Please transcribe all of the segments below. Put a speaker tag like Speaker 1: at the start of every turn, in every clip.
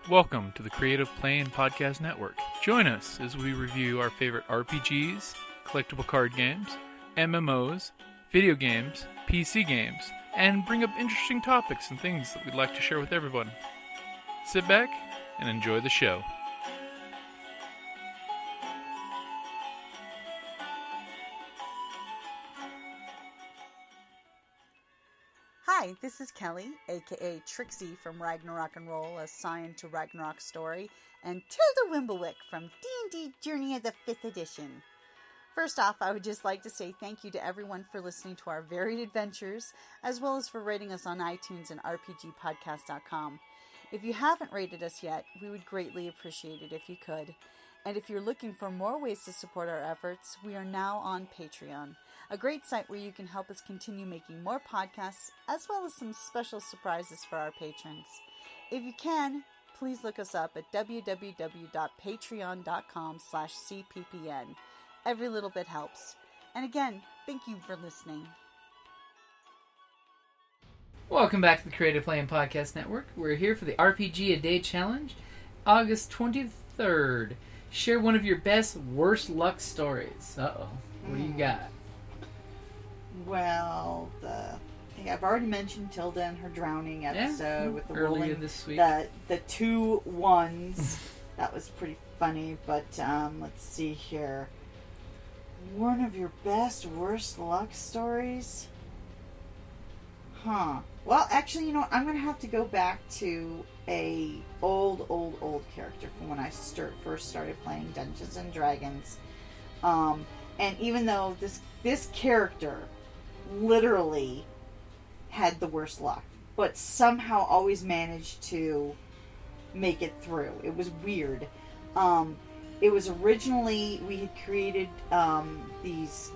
Speaker 1: Welcome to the Creative Play and Podcast Network. Join us as we review our favorite RPGs, collectible card games, MMOs, video games, PC games, and bring up interesting topics and things that we'd like to share with everyone. Sit back and enjoy the show.
Speaker 2: Hi, this is Kelly, aka Trixie from Ragnarok and Roll, a Scion to Ragnarok story, and Tilda Wimblewick from D&D Journey of the 5th Edition. First off, I would just like to say thank you to everyone for listening to our varied adventures, as well as for rating us on iTunes and RPGpodcast.com. If you haven't rated us yet, we would greatly appreciate it if you could. And if you're looking for more ways to support our efforts, we are now on Patreon, a great site where you can help us continue making more podcasts, as well as some special surprises for our patrons. If you can, please look us up at www.patreon.com/cppn. Every little bit helps. And again, thank you for listening.
Speaker 3: Welcome back to the Creative Play and Podcast Network. We're here for the RPGaDAY Challenge, August 23rd. Share one of your best, worst luck stories. Uh-oh. What do you got?
Speaker 2: Well, I think I've already mentioned Tilda and her drowning episode with the
Speaker 3: earlier
Speaker 2: rolling,
Speaker 3: this week.
Speaker 2: the two ones. That was pretty funny, but let's see here. One of your best, worst luck stories? Huh. Well, actually, you know what? I'm going to have to go back to a old character from when I first started playing Dungeons and Dragons. And even though this character literally had the worst luck, but somehow always managed to make it through. It was weird. It was originally, we had created these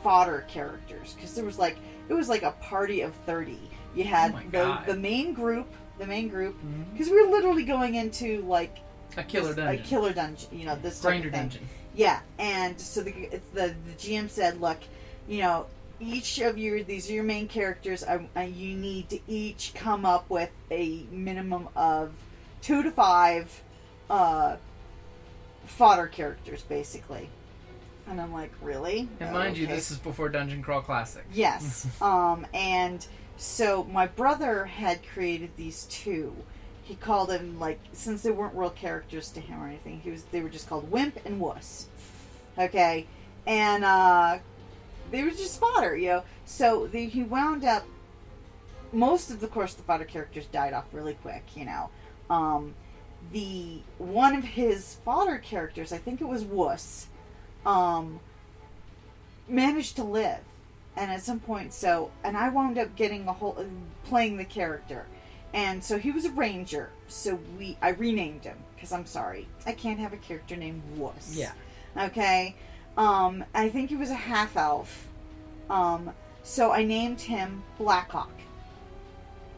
Speaker 2: fodder characters, because it was like a party of 30. You had the main group, because we were literally going into like
Speaker 3: a killer
Speaker 2: dungeon, you know, this type
Speaker 3: grinder
Speaker 2: of thing.
Speaker 3: dungeon.
Speaker 2: Yeah, and so the GM said, look, you know, each of these are your main characters. You need to each come up with a minimum of 2 to 5 fodder characters, basically. And I'm like, really?
Speaker 3: And mind you, this is before Dungeon Crawl Classic.
Speaker 2: Yes. And so my brother had created these two. He called them, like, since they weren't real characters to him or anything, they were just called Wimp and Wuss. Okay? And they were just fodder, you know. So he wound up, most of the fodder characters died off really quick, you know. One of his fodder characters, I think it was Wuss, managed to live. And at some point, and I wound up getting playing the character. And so he was a ranger, so I renamed him, because I'm sorry, I can't have a character named Wuss.
Speaker 3: Yeah.
Speaker 2: Okay? I think he was a half-elf. So I named him Blackhawk.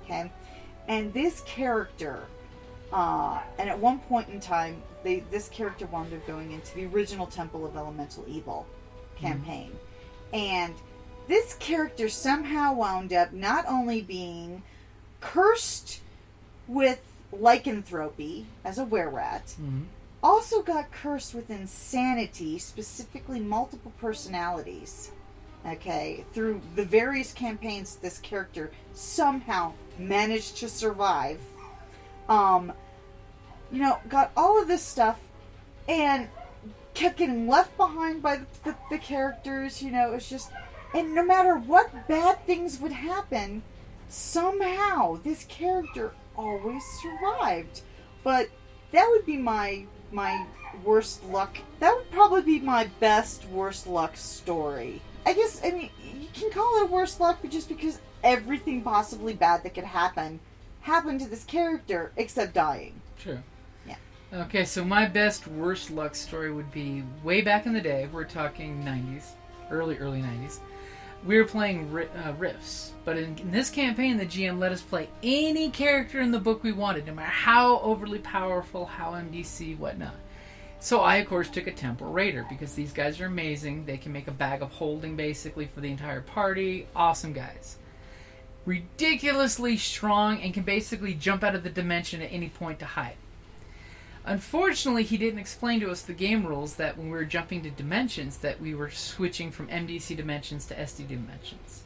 Speaker 2: Okay? And this character, and at one point in time, this character wound up going into the original Temple of Elemental Evil campaign. And this character somehow wound up not only being cursed with lycanthropy as a were-rat, also got cursed with insanity, specifically multiple personalities. Okay, through the various campaigns this character somehow managed to survive. You know, got all of this stuff and kept getting left behind by the characters, you know. It's just, and no matter what bad things would happen, somehow this character always survived. But that would be my worst luck. That would probably be my best worst luck story. I guess, I mean, you can call it worst luck, but just because everything possibly bad that could happen happened to this character, except dying.
Speaker 3: Sure.
Speaker 2: Yeah.
Speaker 3: Okay, so my best worst luck story would be way back in the day. We're talking 90s, early 90s. We were playing Rifts, but in this campaign, the GM let us play any character in the book we wanted, no matter how overly powerful, how MDC, whatnot. So I, of course, took a Temple Raider, because these guys are amazing. They can make a bag of holding, basically, for the entire party. Awesome guys. Ridiculously strong, and can basically jump out of the dimension at any point to hide. Unfortunately, he didn't explain to us the game rules that when we were jumping to dimensions, that we were switching from MDC dimensions to SD dimensions.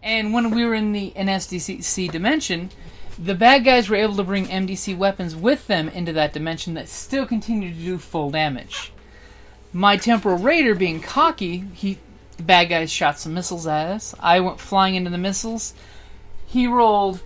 Speaker 3: And when we were in an SDC dimension, the bad guys were able to bring MDC weapons with them into that dimension that still continued to do full damage. My Temporal Raider, being cocky, the bad guys shot some missiles at us. I went flying into the missiles. He rolled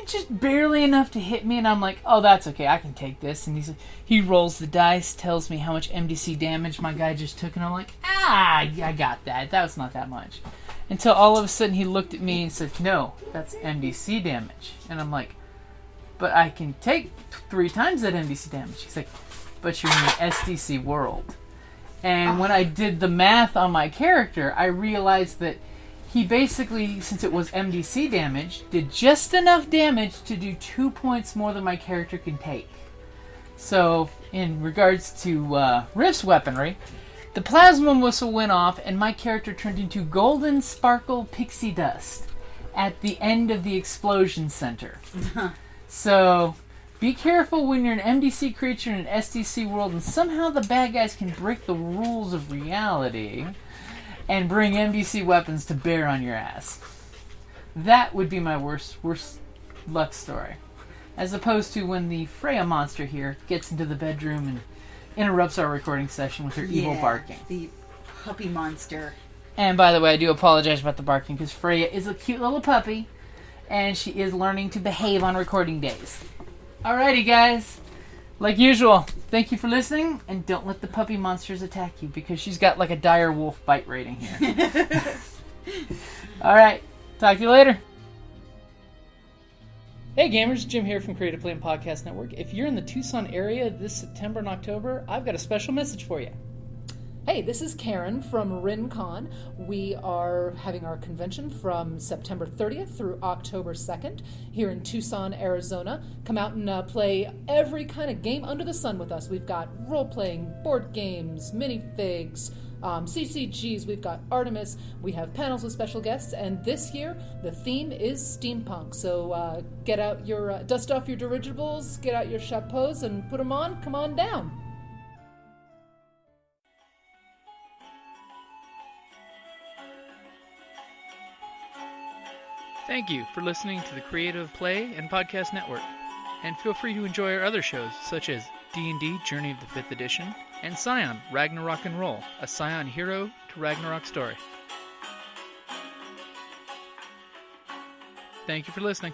Speaker 3: just barely enough to hit me, and I'm like, oh, that's okay, I can take this. And he rolls the dice, tells me how much MDC damage my guy just took, and I'm like, I got that. That was not that much. Until all of a sudden he looked at me and said, no, that's MDC damage. And I'm like, but I can take 3 times that MDC damage. He's like, but you're in the SDC world. And when I did the math on my character, I realized that he basically, since it was MDC damage, did just enough damage to do 2 points more than my character can take. So, in regards to Rift's weaponry, the plasma whistle went off, and my character turned into golden sparkle pixie dust at the end of the explosion center. So, be careful when you're an MDC creature in an SDC world, and somehow the bad guys can break the rules of reality and bring MDC weapons to bear on your ass. That would be my worst luck story. As opposed to when the Freya monster here gets into the bedroom and interrupts our recording session with her evil barking.
Speaker 2: The puppy monster.
Speaker 3: And by the way, I do apologize about the barking because Freya is a cute little puppy and she is learning to behave on recording days. Alrighty, guys. Like usual, thank you for listening, and don't let the puppy monsters attack you because she's got like a dire wolf bite rating here. Alright, talk to you later. Hey gamers, Jim here from Creative Play and Podcast Network. If you're in the Tucson area this September and October, I've got a special message for you.
Speaker 4: Hey, this is Karen from RinCon. We are having our convention from September 30th through October 2nd here in Tucson, Arizona. Come out and play every kind of game under the sun with us. We've got role-playing, board games, minifigs, CCGs, we've got Artemis, we have panels with special guests, and this year the theme is steampunk. So get out your, dust off your dirigibles, get out your chapeaus and put them on, come on down.
Speaker 1: Thank you for listening to the Creative Play and Podcast Network. And feel free to enjoy our other shows, such as D&D Journey of the 5th Edition and Scion Ragnarok and Roll, a Scion hero to Ragnarok story. Thank you for listening.